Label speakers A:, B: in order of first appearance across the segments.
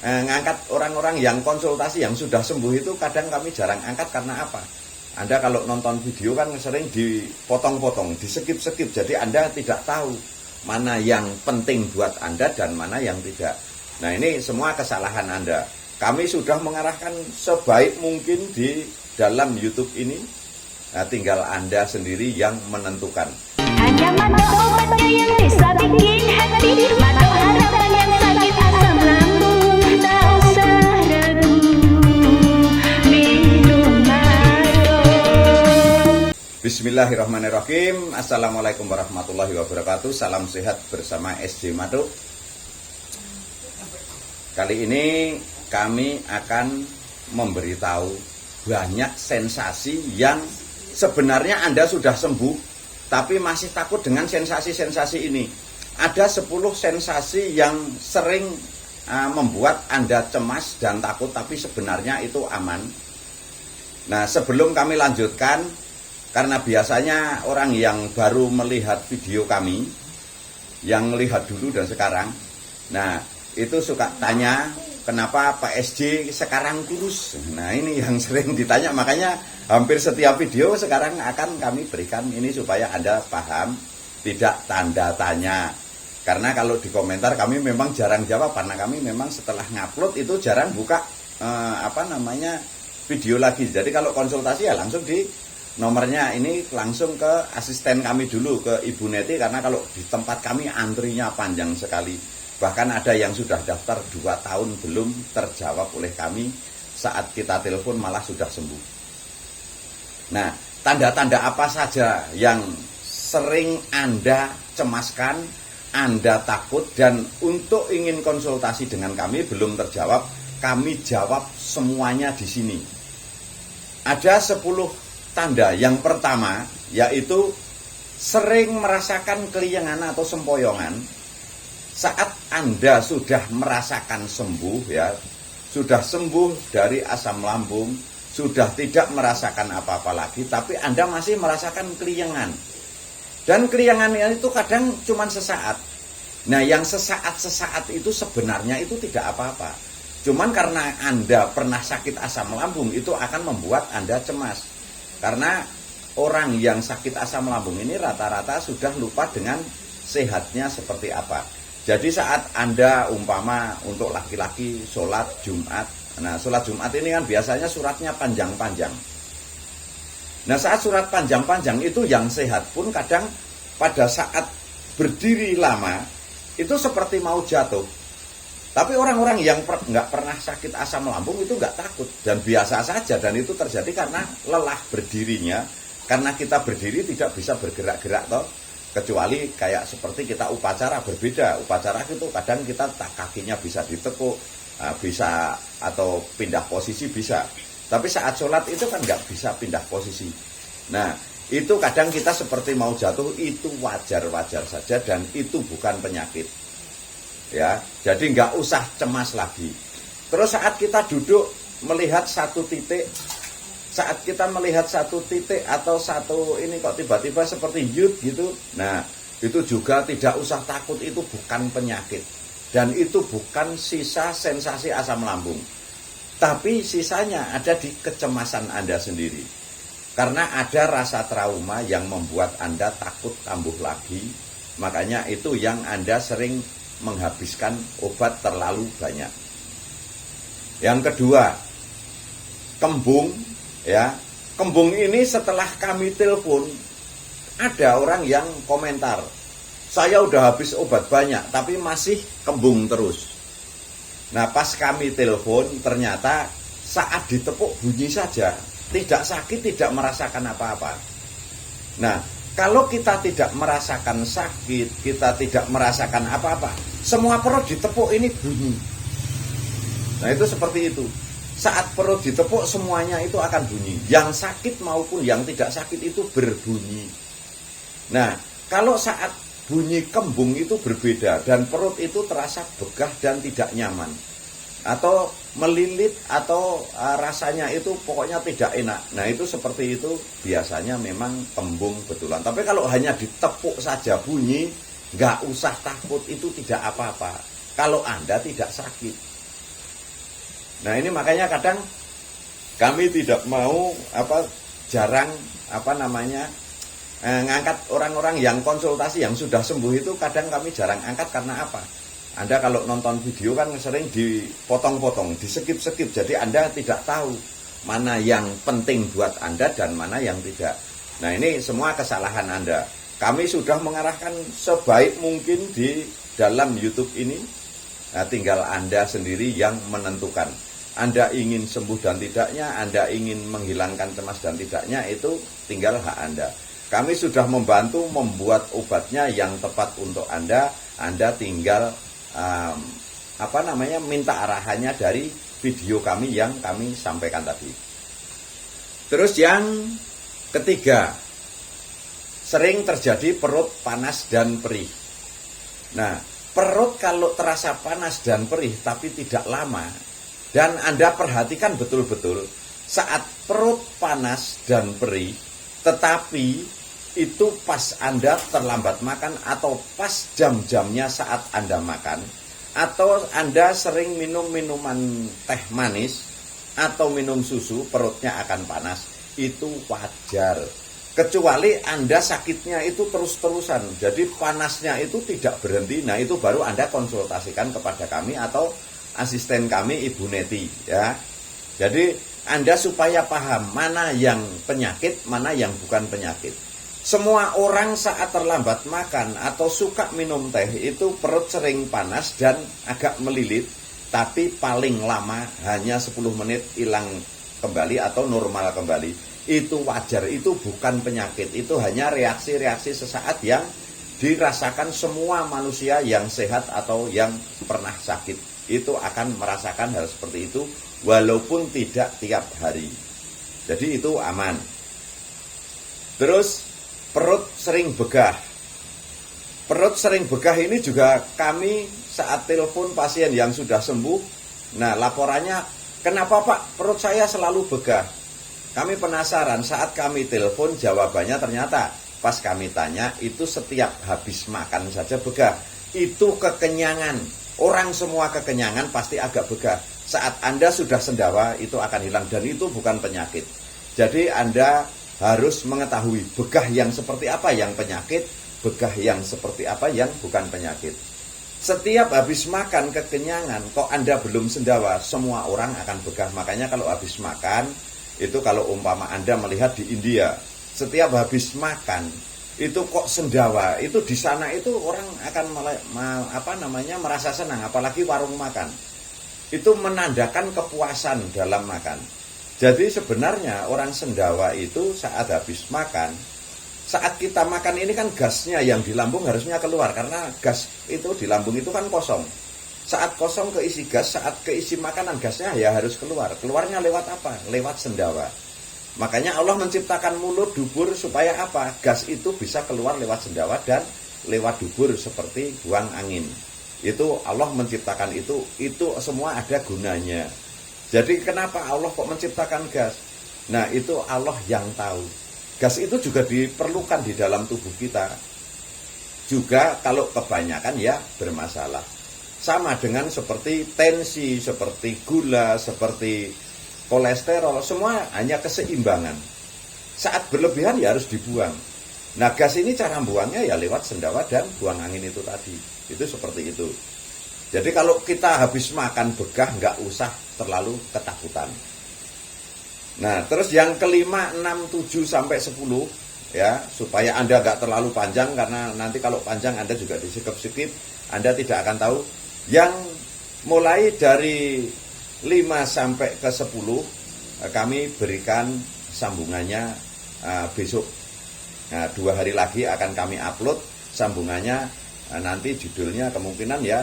A: ngangkat orang-orang yang konsultasi yang sudah sembuh itu kadang kami jarang angkat karena apa? Anda kalau nonton video kan sering dipotong-potong, di-skip-skip, jadi Anda tidak tahu mana yang penting buat Anda dan mana yang tidak. Nah, ini semua kesalahan Anda. Kami sudah mengarahkan sebaik mungkin di dalam YouTube ini. Nah, tinggal Anda sendiri yang menentukan.
B: Hanya mata obatnya yang bisa bikin hati, mata harapan yang sakit asam lambung, tak usah ragu, minum Mado.
A: Bismillahirrahmanirrahim. Assalamualaikum warahmatullahi wabarakatuh. Salam sehat bersama SJ Mado. Kali ini kami akan memberitahu banyak sensasi yang sebenarnya Anda sudah sembuh, tapi masih takut dengan sensasi-sensasi ini. Ada 10 sensasi yang sering membuat Anda cemas dan takut, tapi sebenarnya itu aman. Nah, sebelum kami lanjutkan, karena biasanya orang yang baru melihat video kami, yang melihat dulu dan sekarang, nah itu suka tanya, kenapa Pak SJ sekarang kurus? Nah, ini yang sering ditanya, makanya hampir setiap video sekarang akan kami berikan ini supaya Anda paham, tidak tanda tanya. Karena kalau di komentar kami memang jarang jawab, karena kami memang setelah ngupload itu jarang buka video lagi. Jadi kalau konsultasi ya langsung di nomornya ini langsung ke asisten kami dulu, ke Ibu Neti, karena kalau di tempat kami antrinya panjang sekali. Bahkan ada yang sudah daftar 2 tahun belum terjawab oleh kami, saat kita telepon malah sudah sembuh. Nah, tanda-tanda apa saja yang sering Anda cemaskan, Anda takut, dan untuk ingin konsultasi dengan kami belum terjawab, kami jawab semuanya di sini. Ada 10 tanda. Yang pertama yaitu sering merasakan keliengan atau sempoyongan. Saat Anda sudah merasakan sembuh, ya, sudah sembuh dari asam lambung, sudah tidak merasakan apa-apa lagi, tapi Anda masih merasakan keliengan. Dan keliengan itu kadang cuma sesaat. Nah, yang sesaat-sesaat itu sebenarnya itu tidak apa-apa. Cuman karena Anda pernah sakit asam lambung, itu akan membuat Anda cemas. Karena orang yang sakit asam lambung ini rata-rata sudah lupa dengan sehatnya seperti apa. Jadi saat Anda umpama untuk laki-laki sholat Jumat, nah sholat Jumat ini kan biasanya suratnya panjang-panjang. Nah, saat surat panjang-panjang itu yang sehat pun kadang pada saat berdiri lama itu seperti mau jatuh. Tapi orang-orang yang nggak pernah sakit asam lambung itu nggak takut dan biasa saja, dan itu terjadi karena lelah berdirinya. Karena kita berdiri tidak bisa bergerak-gerak toh. Kecuali kayak seperti kita upacara, berbeda. Upacara itu kadang kita kakinya bisa ditekuk, bisa atau pindah posisi bisa. Tapi saat sholat itu kan nggak bisa pindah posisi. Nah, itu kadang kita seperti mau jatuh, itu wajar-wajar saja dan itu bukan penyakit. Ya, jadi nggak usah cemas lagi. Terus saat kita duduk melihat satu titik, saat kita melihat satu titik atau satu ini kok tiba-tiba seperti yud gitu, nah itu juga tidak usah takut, itu bukan penyakit dan itu bukan sisa sensasi asam lambung, tapi sisanya ada di kecemasan Anda sendiri karena ada rasa trauma yang membuat Anda takut kambuh lagi. Makanya itu yang Anda sering menghabiskan obat terlalu banyak. Yang kedua, kembung. Ya, kembung ini setelah kami telepon ada orang yang komentar, saya udah habis obat banyak tapi masih kembung terus. Nah, pas kami telepon ternyata saat ditepuk bunyi saja, tidak sakit, tidak merasakan apa-apa. Nah, kalau kita tidak merasakan sakit, kita tidak merasakan apa-apa, semua perut ditepuk ini bunyi. Nah, itu seperti itu. Saat perut ditepuk semuanya itu akan bunyi. Yang sakit maupun yang tidak sakit itu berbunyi. Nah, kalau saat bunyi kembung itu berbeda dan perut itu terasa begah dan tidak nyaman, atau melilit, atau rasanya itu pokoknya tidak enak. Nah, itu seperti itu biasanya memang kembung betulan. Tapi kalau hanya ditepuk saja bunyi, nggak usah takut, itu tidak apa-apa kalau Anda tidak sakit. Nah ini makanya kadang kami tidak mau jarang ngangkat orang-orang yang konsultasi yang sudah sembuh itu, kadang kami jarang angkat karena apa? Anda kalau nonton video kan sering dipotong-potong, di-skip-skip, jadi Anda tidak tahu mana yang penting buat Anda dan mana yang tidak. Nah ini semua kesalahan Anda. Kami sudah mengarahkan sebaik mungkin di dalam YouTube ini, nah, tinggal Anda sendiri yang menentukan. Anda ingin sembuh dan tidaknya, Anda ingin menghilangkan cemas dan tidaknya, itu tinggal hak Anda. Kami sudah membantu membuat obatnya yang tepat untuk Anda. Anda tinggal minta arahannya dari video kami yang kami sampaikan tadi. Terus yang ketiga, sering terjadi perut panas dan perih. Nah, perut kalau terasa panas dan perih tapi tidak lama, dan Anda perhatikan betul-betul saat perut panas dan perih, tetapi itu pas Anda terlambat makan atau pas jam-jamnya saat Anda makan, atau Anda sering minum minuman teh manis atau minum susu, perutnya akan panas, itu wajar. Kecuali Anda sakitnya itu terus-terusan, jadi panasnya itu tidak berhenti. Nah itu baru Anda konsultasikan kepada kami atau asisten kami, Ibu Neti, ya. Jadi Anda supaya paham mana yang penyakit, mana yang bukan penyakit. Semua orang saat terlambat makan atau suka minum teh itu perut sering panas dan agak melilit, tapi paling lama hanya 10 menit hilang kembali atau normal kembali. Itu wajar, itu bukan penyakit, itu hanya reaksi-reaksi sesaat yang dirasakan semua manusia yang sehat atau yang pernah sakit. Itu akan merasakan hal seperti itu walaupun tidak tiap hari. Jadi itu aman. Terus perut sering begah. Perut sering begah ini juga kami saat telepon pasien yang sudah sembuh. Nah laporannya, kenapa Pak perut saya selalu begah? Kami penasaran, saat kami telepon jawabannya ternyata pas kami tanya itu setiap habis makan saja begah. Itu kekenyangan. Orang semua kekenyangan pasti agak begah. Saat Anda sudah sendawa itu akan hilang dan itu bukan penyakit. Jadi Anda harus mengetahui begah yang seperti apa yang penyakit, begah yang seperti apa yang bukan penyakit. Setiap habis makan kekenyangan, kok Anda belum sendawa, semua orang akan begah. Makanya kalau habis makan, itu kalau umpama Anda melihat di India, setiap habis makan, itu kok sendawa, itu di sana itu orang akan merasa senang, apalagi warung makan. Itu menandakan kepuasan dalam makan. Jadi sebenarnya orang sendawa itu saat habis makan, saat kita makan ini kan gasnya yang di lambung harusnya keluar, karena gas itu di lambung itu kan kosong. Saat kosong keisi gas, saat keisi makanan gasnya ya harus keluar. Keluarnya lewat apa? Lewat sendawa. Makanya Allah menciptakan mulut, dubur supaya apa? Gas itu bisa keluar lewat sendawa dan lewat dubur seperti buang angin. Itu Allah menciptakan itu semua ada gunanya. Jadi kenapa Allah kok menciptakan gas? Nah itu Allah yang tahu. Gas itu juga diperlukan di dalam tubuh kita. Juga kalau kebanyakan ya bermasalah. Sama dengan seperti tensi, seperti gula, seperti kolesterol, semua hanya keseimbangan. Saat berlebihan ya harus dibuang. Nah gas ini cara buangnya ya lewat sendawa dan buang angin itu tadi. Itu seperti itu. Jadi kalau kita habis makan begah, nggak usah terlalu ketakutan. Nah, terus yang kelima, 6, 7, sampai 10, ya, supaya Anda nggak terlalu panjang, karena nanti kalau panjang Anda juga disikap-sikip, Anda tidak akan tahu. Yang mulai dari 5 sampai ke 10, kami berikan sambungannya besok. Nah, 2 hari lagi akan kami upload sambungannya, nanti judulnya kemungkinan ya,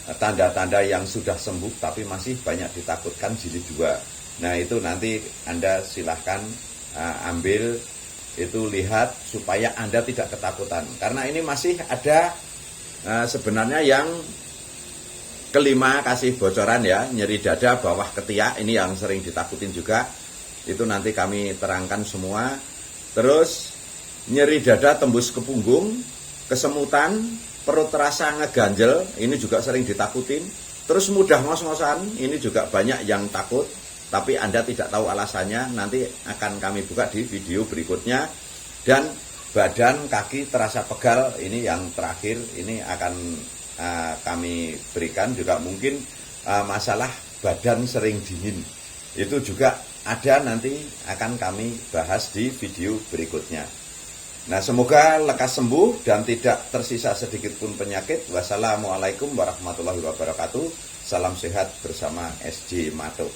A: tanda-tanda yang sudah sembuh tapi masih banyak ditakutkan jilid 2. Nah itu nanti Anda silahkan ambil itu, lihat supaya Anda tidak ketakutan. Karena ini masih ada sebenarnya yang kelima, kasih bocoran ya, nyeri dada bawah ketiak, ini yang sering ditakutin juga. Itu nanti kami terangkan semua. Terus nyeri dada tembus ke punggung, kesemutan, perut terasa ngeganjel, ini juga sering ditakutin. Terus mudah ngos-ngosan, ini juga banyak yang takut, tapi Anda tidak tahu alasannya, nanti akan kami buka di video berikutnya. Dan badan, kaki terasa pegal, ini yang terakhir, ini akan kami berikan juga mungkin masalah badan sering dingin. Itu juga ada, nanti akan kami bahas di video berikutnya. Nah, semoga lekas sembuh dan tidak tersisa sedikit pun penyakit. Wassalamualaikum warahmatullahi wabarakatuh. Salam sehat bersama SJ Mato.